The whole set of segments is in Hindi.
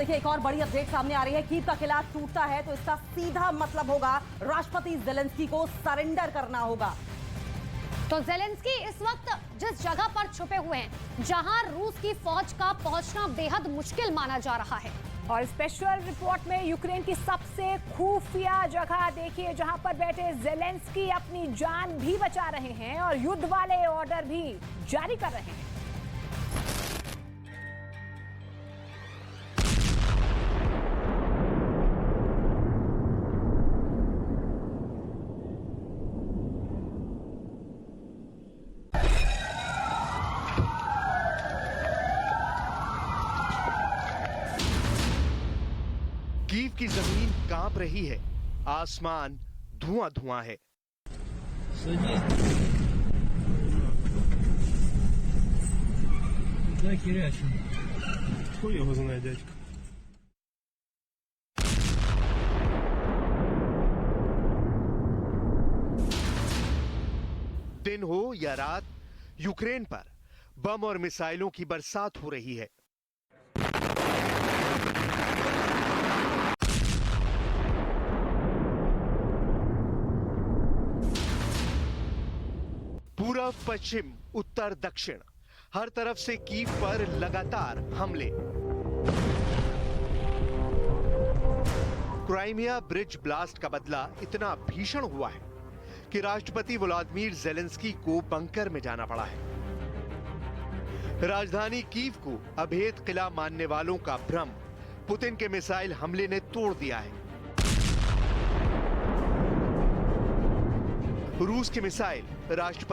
देखिए एक और बड़ी अपडेट सामने आ रही है। कीव का किला टूटता है तो इसका सीधा मतलब होगा राष्ट्रपति ज़ेलेंस्की को सरेंडर करना होगा। तो ज़ेलेंस्की इस वक्त जिस जगह पर छुपे हुए हैं, जहां रूस की फौज का पहुंचना बेहद मुश्किल माना जा रहा है। और स्पेशल रिपोर्ट में यूक्रेन की सबसे खुफिया जगह देखिए, जहां पर बैठे ज़ेलेंस्की अपनी जान भी बचा रहे हैं और युद्ध वाले ऑर्डर भी जारी कर रहे हैं। कीव की जमीन कांप रही है, आसमान धुआं धुआं है। Хуй его знает, дядька. दिन हो या रात, यूक्रेन पर बम और मिसाइलों की बरसात हो रही है। पूरब पश्चिम उत्तर दक्षिण हर तरफ से कीव पर लगातार हमले। क्राइमिया ब्रिज ब्लास्ट का बदला इतना भीषण हुआ है कि राष्ट्रपति व्लादिमीर ज़ेलेंस्की को बंकर में जाना पड़ा है। राजधानी कीव को अभेद किला मानने वालों का भ्रम पुतिन के मिसाइल हमले ने तोड़ दिया है। रूस के मिसाइल राष्ट्रपति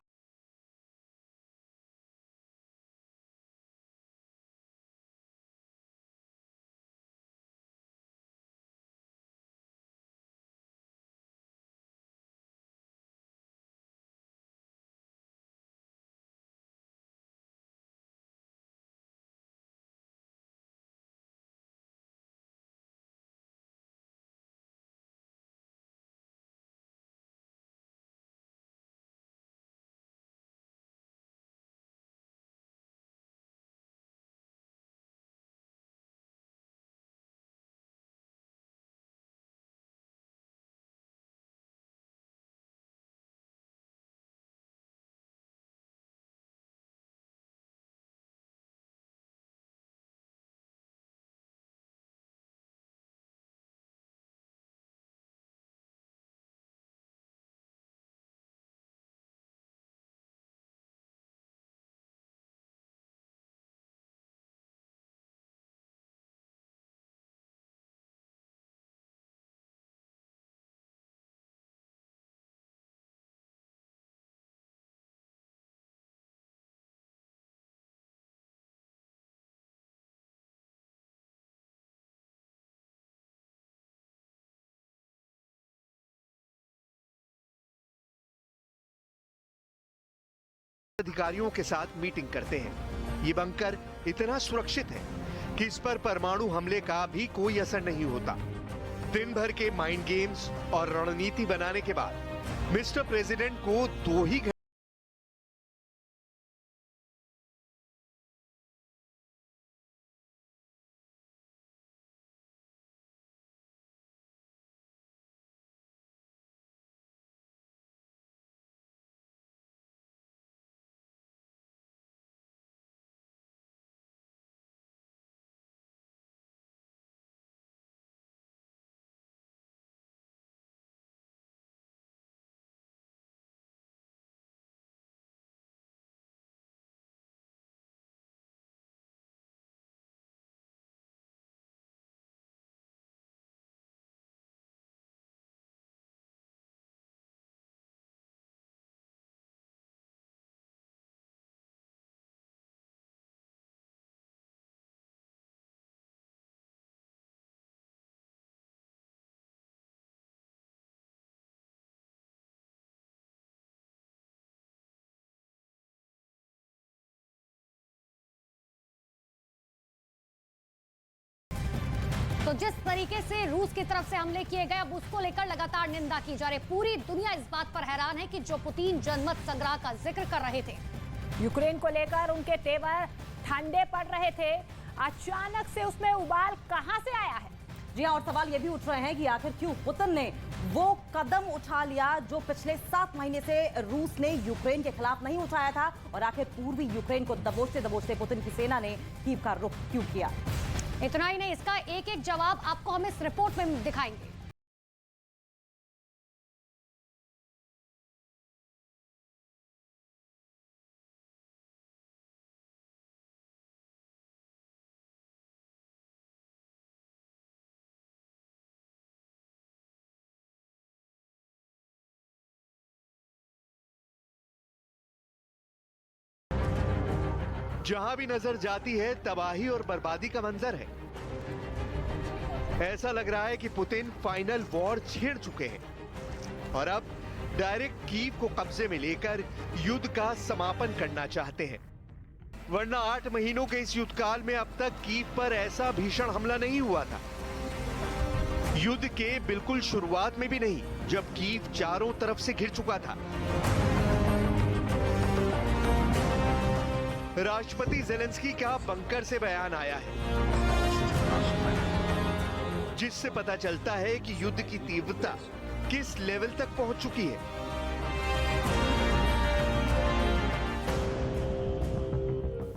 अधिकारियों के साथ मीटिंग करते हैं। ये बंकर इतना सुरक्षित है कि इस पर परमाणु हमले का भी कोई असर नहीं होता। दिन भर के माइंड गेम्स और रणनीति बनाने के बाद मिस्टर प्रेसिडेंट को 2 ही तो जिस तरीके से रूस की तरफ से हमले किए गए, अब उसको लेकर लगातार निंदा की जा रही। पूरी दुनिया इस बात पर हैरान है कि जो पुतिन जनमत संग्रह का जिक्र कर रहे थे, यूक्रेन को लेकर उनके तेवर ठंडे पड़ रहे थे, अचानक से उसमें उबाल कहां से जी हाँ, और सवाल ये भी उठ रहे हैं कि आखिर क्यों पुतिन ने वो कदम उठा लिया जो पिछले 7 महीने से रूस ने यूक्रेन के खिलाफ नहीं उठाया था, और आखिर पूर्वी यूक्रेन को दबोचते दबोचते पुतिन की सेना ने कीव का रुख क्यों किया। इतना ही नहीं, इसका एक एक जवाब आपको हम इस रिपोर्ट में दिखाएंगे। जहां भी नजर जाती है तबाही और बर्बादी का मंजर है। ऐसा लग रहा है कि पुतिन फाइनल वॉर छेड़ चुके हैं और अब डायरेक्ट कीव को कब्जे में लेकर युद्ध का समापन करना चाहते हैं। वरना 8 महीनों के इस युद्ध काल में अब तक कीव पर ऐसा भीषण हमला नहीं हुआ था। युद्ध के बिल्कुल शुरुआत में भी नहीं, जब कीव चारों तरफ से घिर चुका था। राष्ट्रपति जेलेंस्की का बंकर से बयान आया है, जिससे पता चलता है कि युद्ध की तीव्रता किस लेवल तक पहुंच चुकी है।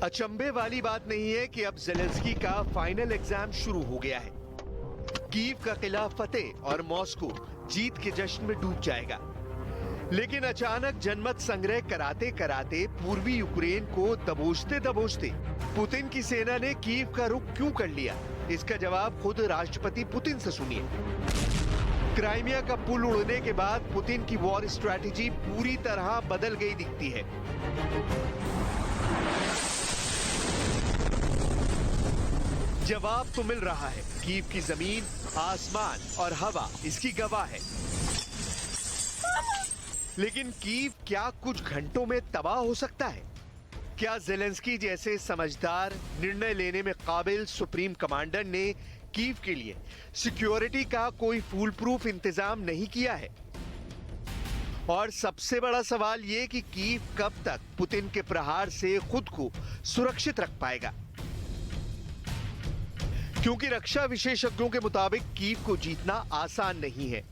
अचंभे वाली बात नहीं है कि अब जेलेंस्की का फाइनल एग्जाम शुरू हो गया है। कीव का किला फतेह और मॉस्को जीत के जश्न में डूब जाएगा। लेकिन अचानक जनमत संग्रह कराते कराते पूर्वी यूक्रेन को दबोचते दबोचते पुतिन की सेना ने कीव का रुख क्यों कर लिया, इसका जवाब खुद राष्ट्रपति पुतिन से सुनिए। क्राइमिया का पुल उड़ने के बाद पुतिन की वॉर स्ट्रैटेजी पूरी तरह बदल गई दिखती है। जवाब तो मिल रहा है। कीव की जमीन, आसमान और हवा इसकी गवाह है। लेकिन कीव क्या कुछ घंटों में तबाह हो सकता है? क्या जेलेंस्की जैसे समझदार, निर्णय लेने में काबिल सुप्रीम कमांडर ने कीव के लिए सिक्योरिटी का कोई फूल प्रूफ इंतजाम नहीं किया है? और सबसे बड़ा सवाल यह कि कीव कब तक पुतिन के प्रहार से खुद को सुरक्षित रख पाएगा? क्योंकि रक्षा विशेषज्ञों के मुताबिक कीव को जीतना आसान नहीं है।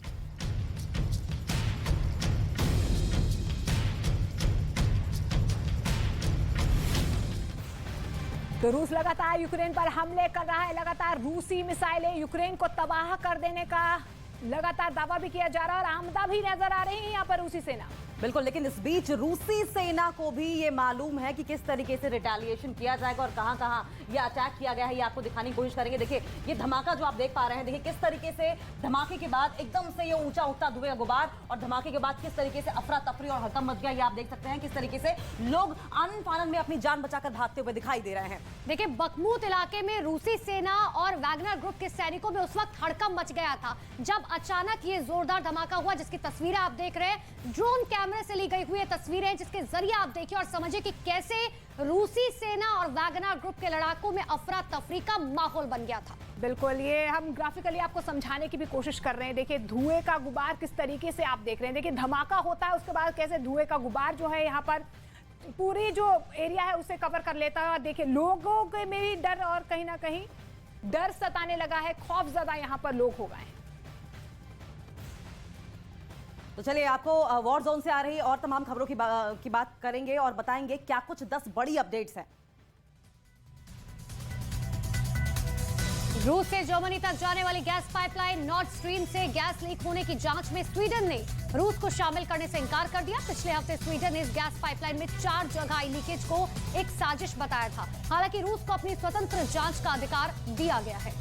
तो रूस लगातार यूक्रेन पर हमले कर रहा है। लगातार रूसी मिसाइलें यूक्रेन को तबाह कर देने का लगातार दावा भी किया जा रहा है और आमदा भी नजर आ रही है यहाँ पर रूसी सेना। बिल्कुल, लेकिन इस बीच रूसी सेना को भी ये मालूम है कि किस तरीके से रिटेलिएशन किया जाएगा और कहां कहां ये अटैक किया गया है। ये आपको दिखाने की कोशिश करेंगे। देखिए ये धमाका जो आप देख पा रहे हैं, देखिए किस तरीके से धमाके के बाद एकदम से ये ऊंचा उठता धुएं गुबार, और धमाके के बाद किस तरीके से अफरा तफरी और हड़कंप मच गया। ये आप देख सकते हैं किस तरीके से लोग आनन फानन में अपनी जान बचाकर भागते हुए दिखाई दे रहे हैं। देखिए बखमूत इलाके में रूसी सेना और वैगनर ग्रुप के सैनिकों में उस वक्त हड़कंप मच गया था जब अचानक ये जोरदार धमाका हुआ, जिसकी तस्वीरें आप देख रहे हैं। ड्रोन कैमरे से ली गई हुई तस्वीरें जिसके जरिए आप देखिए और समझिए कि कैसे रूसी सेना और वैगनर ग्रुप के लड़ाकों में अफरा तफरी का माहौल बन गया था। बिल्कुल, ये हम ग्राफिकली आपको समझाने की भी कोशिश कर रहे हैं। देखिए धुएं का गुबार किस तरीके से आप देख रहे हैं। देखिए धमाका होता है, उसके बाद कैसे धुएं का गुबार जो है यहाँ पर पूरी जो एरिया है उसे कवर कर लेता है। और देखिए लोगों के में भी डर और कहीं ना कहीं डर सताने लगा है, खौफजदा यहाँ पर लोग हो गए हैं। तो चलिए आपको वॉर जोन से आ रही और तमाम खबरों की बात करेंगे और बताएंगे क्या कुछ 10 बड़ी अपडेट्स हैं। रूस से जर्मनी तक जाने वाली गैस पाइपलाइन नॉर्थ स्ट्रीम से गैस लीक होने की जांच में स्वीडन ने रूस को शामिल करने से इनकार कर दिया। पिछले हफ्ते स्वीडन ने इस गैस पाइपलाइन में 4 जगह आई लीकेज को एक साजिश बताया था। हालांकि रूस को अपनी स्वतंत्र जांच का अधिकार दिया गया है।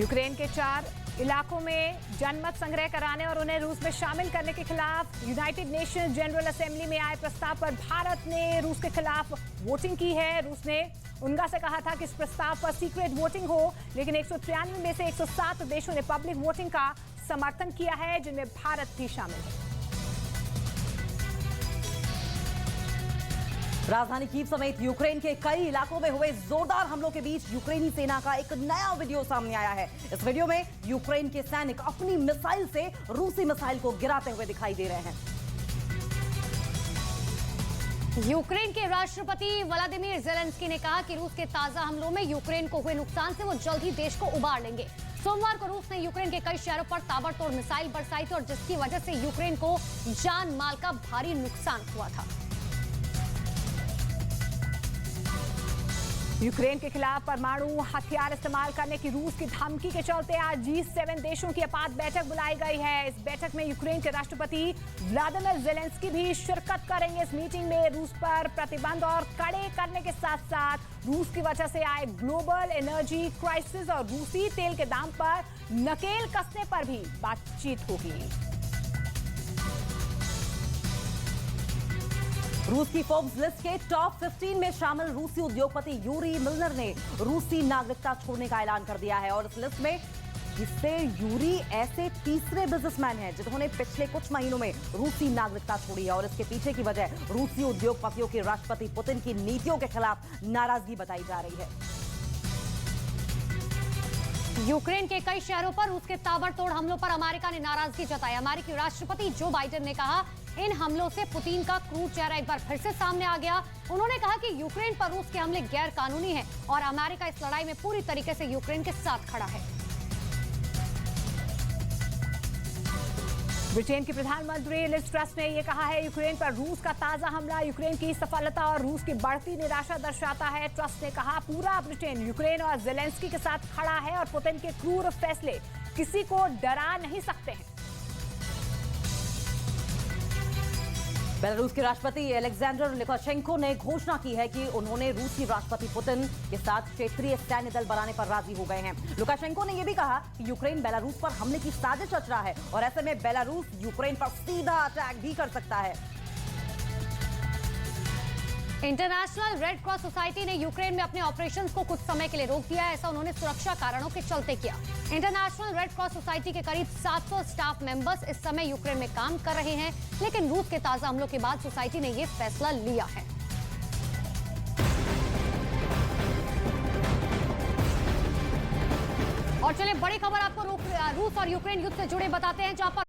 यूक्रेन के 4 इलाकों में जनमत संग्रह कराने और उन्हें रूस में शामिल करने के खिलाफ यूनाइटेड नेशंस जनरल असेंबली में आए प्रस्ताव पर भारत ने रूस के खिलाफ वोटिंग की है। रूस ने उनका से कहा था कि इस प्रस्ताव पर सीक्रेट वोटिंग हो, लेकिन 193 में से 107 देशों ने पब्लिक वोटिंग का समर्थन किया है, जिनमें भारत भी शामिल है। राजधानी कीव समेत यूक्रेन के कई इलाकों में हुए जोरदार हमलों के बीच यूक्रेनी सेना का एक नया वीडियो सामने आया है। इस वीडियो में यूक्रेन के सैनिक अपनी मिसाइल से रूसी मिसाइल को गिराते हुए दिखाई दे रहे हैं। यूक्रेन के राष्ट्रपति व्लादिमीर जेलेंस्की ने कहा कि रूस के ताजा हमलों में यूक्रेन को हुए नुकसान से वो जल्द ही देश को उबार लेंगे। सोमवार को रूस ने यूक्रेन के कई शहरों पर ताबड़तोड़ मिसाइल बरसाई थी और जिसकी वजह से यूक्रेन को जान माल का भारी नुकसान हुआ था। यूक्रेन के खिलाफ परमाणु हथियार इस्तेमाल करने की रूस की धमकी के चलते आज G7 देशों की आपात बैठक बुलाई गई है। इस बैठक में यूक्रेन के राष्ट्रपति व्लादिमीर ज़ेलेंस्की भी शिरकत करेंगे। इस मीटिंग में रूस पर प्रतिबंध और कड़े करने के साथ साथ रूस की वजह से आए ग्लोबल एनर्जी क्राइसिस और रूसी तेल के दाम पर नकेल कसने पर भी बातचीत होगी। रूस की फोर्ब्स लिस्ट के टॉप 15 में शामिल रूसी उद्योगपति यूरी मिलनर ने रूसी नागरिकता छोड़ने का ऐलान कर दिया है और इस लिस्ट में इससे यूरी ऐसे तीसरे बिजनेसमैन हैं जिन्होंने पिछले कुछ महीनों में रूसी नागरिकता छोड़ी है और इसके पीछे की वजह रूसी उद्योगपतियों की राष्ट्रपति पुतिन की नीतियों के खिलाफ नाराजगी बताई जा रही है। यूक्रेन के कई शहरों पर रूस के ताबड़तोड़ हमलों पर अमेरिका ने नाराजगी जताई। अमेरिकी राष्ट्रपति जो बाइडेन ने कहा इन हमलों से पुतिन का क्रूर चेहरा एक बार फिर से सामने आ गया। उन्होंने कहा कि यूक्रेन पर रूस के हमले गैर कानूनी हैं और अमेरिका इस लड़ाई में पूरी तरीके से यूक्रेन के साथ खड़ा है। ब्रिटेन की प्रधानमंत्री लिज ट्रस ने यह कहा है यूक्रेन पर रूस का ताजा हमला यूक्रेन की सफलता और रूस की बढ़ती निराशा दर्शाता है। ट्रस ने कहा पूरा ब्रिटेन यूक्रेन और ज़ेलेंस्की के साथ खड़ा है और पुतिन के क्रूर फैसले किसी को डरा नहीं सकते हैं। बेलारूस के राष्ट्रपति अलेक्जेंडर लुकाशेंको ने घोषणा की है कि उन्होंने रूसी राष्ट्रपति पुतिन के साथ क्षेत्रीय सैन्य दल बनाने पर राजी हो गए हैं। लुकाशेंको ने यह भी कहा कि यूक्रेन बेलारूस पर हमले की साजिश रच रहा है और ऐसे में बेलारूस यूक्रेन पर सीधा अटैक भी कर सकता है। इंटरनेशनल रेड क्रॉस सोसाइटी ने यूक्रेन में अपने ऑपरेशंस को कुछ समय के लिए रोक दिया है। ऐसा उन्होंने सुरक्षा कारणों के चलते किया। इंटरनेशनल रेड क्रॉस सोसाइटी के करीब 700 स्टाफ मेंबर्स इस समय यूक्रेन में काम कर रहे हैं, लेकिन रूस के ताजा हमलों के बाद सोसाइटी ने यह फैसला लिया है। और चलिए बड़ी खबर आपको रूस और यूक्रेन युद्ध से जुड़े बताते हैं, जहां पर